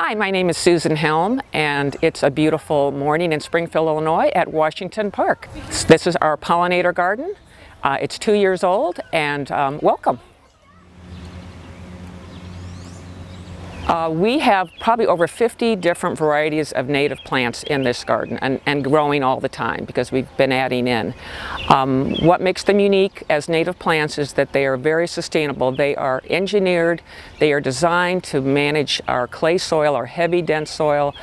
Hi, my name is Susan Helm, and it's a beautiful morning in Springfield, Illinois at Washington Park. This is our pollinator garden. It's 2 years old, and welcome. We have probably over 50 different varieties of native plants in this garden and growing all the time because we've been adding in. What makes them unique as native plants is that they are very sustainable. They are engineered, they are designed to manage our clay soil, our heavy dense soil.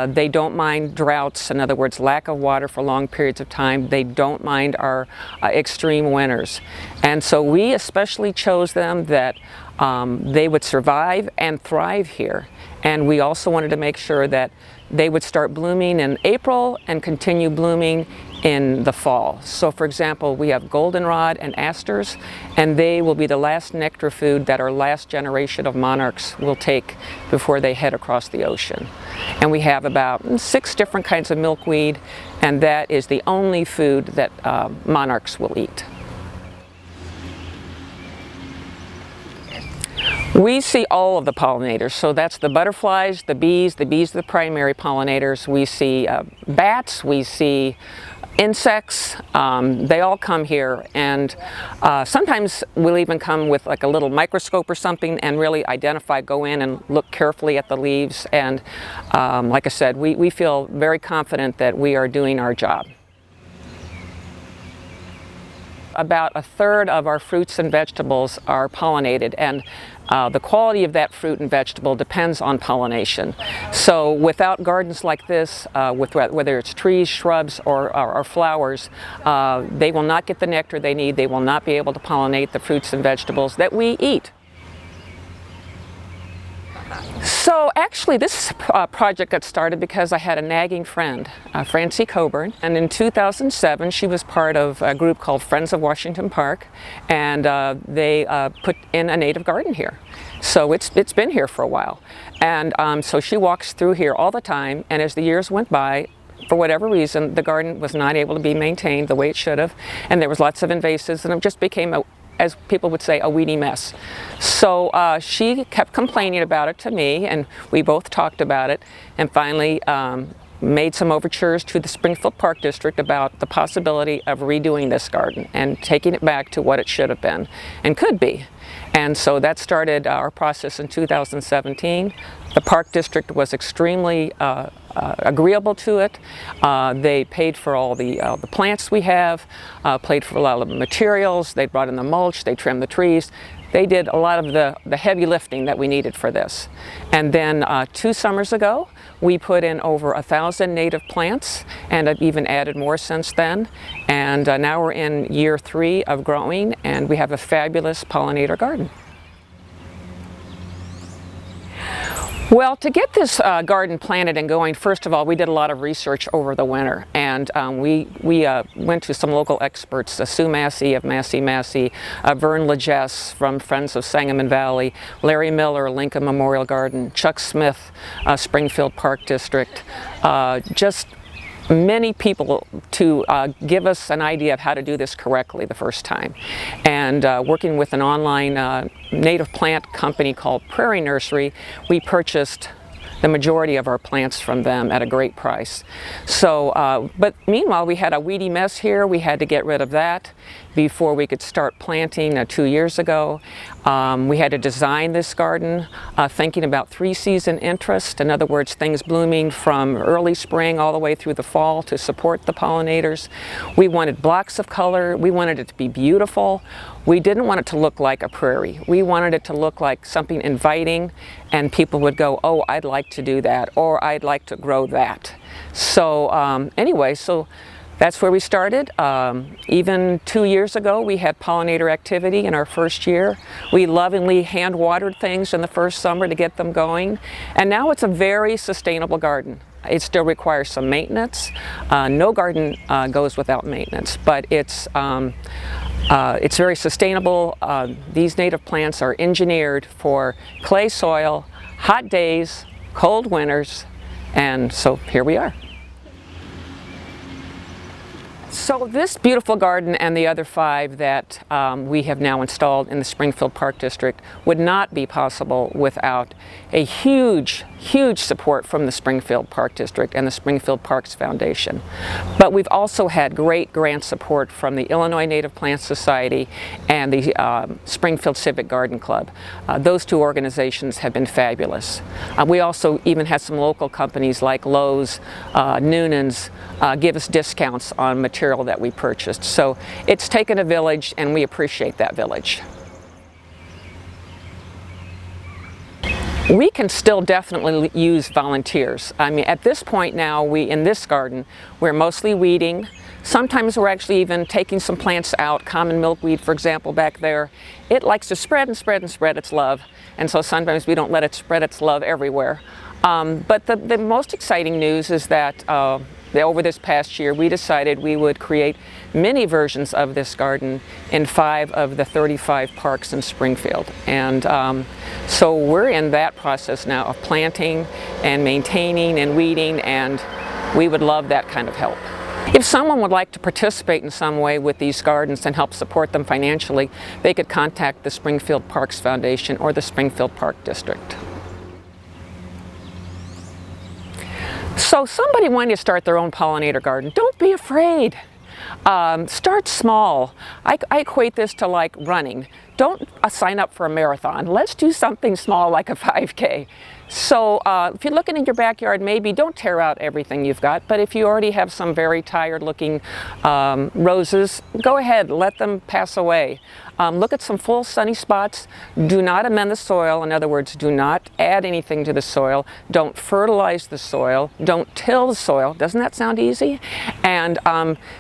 They don't mind droughts, in other words lack of water for long periods of time. They don't mind our extreme winters. And so we especially chose them that they would survive and thrive here, and we also wanted to make sure that they would start blooming in April and continue blooming in the fall. So for example, we have goldenrod and asters, and they will be the last nectar food that our last generation of monarchs will take before they head across the ocean. And we have about 6 different kinds of milkweed, and that is the only food that monarchs will eat. We see all of the pollinators, so that's the butterflies, the bees are the primary pollinators. We see bats, we see insects, they all come here, and sometimes we'll even come with like a little microscope or something and really identify, go in and look carefully at the leaves, and like I said, we feel very confident that we are doing our job. About a third of our fruits and vegetables are pollinated, and the quality of that fruit and vegetable depends on pollination. So without gardens like this, whether it's trees, shrubs, or flowers, they will not get the nectar they need. They will not be able to pollinate the fruits and vegetables that we eat. So actually this project got started because I had a nagging friend, Francie Coburn, and in 2007 she was part of a group called Friends of Washington Park, and they put in a native garden here. So it's been here for a while, and so she walks through here all the time, and as the years went by, for whatever reason, the garden was not able to be maintained the way it should have, and there was lots of invasives, and it just became as people would say, a weedy mess. So she kept complaining about it to me, and we both talked about it, and finally made some overtures to the Springfield Park District about the possibility of redoing this garden and taking it back to what it should have been and could be. And so that started our process in 2017. The Park District was extremely agreeable to it. They paid for all the plants we have, paid for a lot of the materials, they brought in the mulch, they trimmed the trees. They did a lot of the heavy lifting that we needed for this. And then 2 summers ago, we put in over 1,000 native plants, and I've even added more since then. And now we're in year 3 of growing, and we have a fabulous pollinator garden. Well, to get this garden planted and going, first of all, we did a lot of research over the winter, and we went to some local experts, Sue Massey of Massey, Vern Legess from Friends of Sangamon Valley, Larry Miller, Lincoln Memorial Garden, Chuck Smith, Springfield Park District, just many people to give us an idea of how to do this correctly the first time. And working with an online native plant company called Prairie Nursery, we purchased the majority of our plants from them at a great price. So, but meanwhile, we had a weedy mess here. We had to get rid of that before we could start planting 2 years ago. We had to design this garden thinking about 3-season interest. In other words, things blooming from early spring all the way through the fall to support the pollinators. We wanted blocks of color. We wanted it to be beautiful. We didn't want it to look like a prairie. We wanted it to look like something inviting, and people would go, oh, I'd like to do that, or I'd like to grow that. So anyway, so that's where we started. Even 2 years ago, we had pollinator activity in our first year. We lovingly hand-watered things in the first summer to get them going. And now it's a very sustainable garden. It still requires some maintenance. No garden goes without maintenance, but it's very sustainable. These native plants are engineered for clay soil, hot days, cold winters, and so here we are. So this beautiful garden and the other 5 that we have now installed in the Springfield Park District would not be possible without a huge huge support from the Springfield Park District and the Springfield Parks Foundation. But we've also had great grant support from the Illinois Native Plant Society and the Springfield Civic Garden Club. Those two organizations have been fabulous. We also even had some local companies like Lowe's, Noonan's, give us discounts on material that we purchased. So it's taken a village, and we appreciate that village. We can still definitely use volunteers. I mean, at this point now, in this garden, we're mostly weeding. Sometimes we're actually even taking some plants out. Common milkweed, for example, back there. It likes to spread and spread and spread its love. And so sometimes we don't let it spread its love everywhere. But the most exciting news is that over this past year, we decided we would create mini versions of this garden in 5 of the 35 parks in Springfield. And so we're in that process now of planting and maintaining and weeding, and we would love that kind of help. If someone would like to participate in some way with these gardens and help support them financially, they could contact the Springfield Parks Foundation or the Springfield Park District. So somebody wanting to start their own pollinator garden, don't be afraid. Start small. I equate this to like running. Don't sign up for a marathon. Let's do something small like a 5K. So if you're looking in your backyard, maybe don't tear out everything you've got, but if you already have some very tired looking roses, go ahead, let them pass away. Look at some full sunny spots. Do not amend the soil. In other words, do not add anything to the soil. Don't fertilize the soil. Don't till the soil. Doesn't that sound easy? And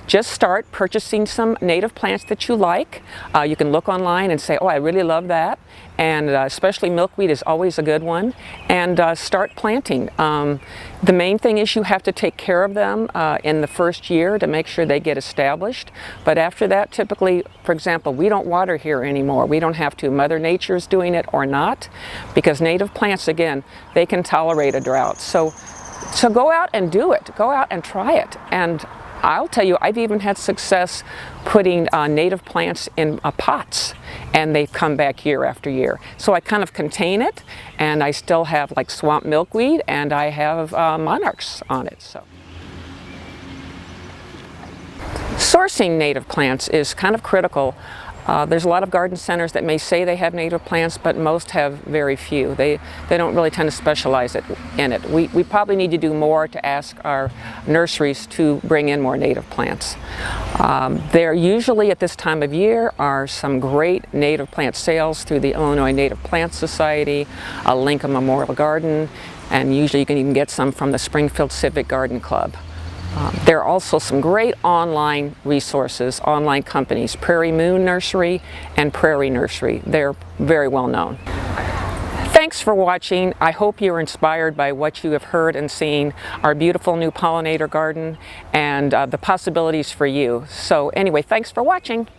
just start purchasing some native plants that you like. You can look online and say, oh, I really love that. And especially milkweed is always a good one. And start planting. The main thing is you have to take care of them in the first year to make sure they get established. But after that, typically, for example, we don't water here anymore. We don't have to. Mother Nature is doing it or not, because native plants, again, they can tolerate a drought. So go out and do it. Go out and try it. And I'll tell you, I've even had success putting native plants in pots, and they've come back year after year. So I kind of contain it, and I still have like swamp milkweed, and I have monarchs on it. So sourcing native plants is kind of critical. There's a lot of garden centers that may say they have native plants, but most have very few. They don't really tend to specialize in it. We probably need to do more to ask our nurseries to bring in more native plants. There usually at this time of year are some great native plant sales through the Illinois Native Plant Society, Lincoln Memorial Garden, and usually you can even get some from the Springfield Civic Garden Club. There are also some great online resources, online companies, Prairie Moon Nursery and Prairie Nursery. They're very well known. Thanks for watching. I hope you're inspired by what you have heard and seen, our beautiful new pollinator garden, and the possibilities for you. So anyway, thanks for watching.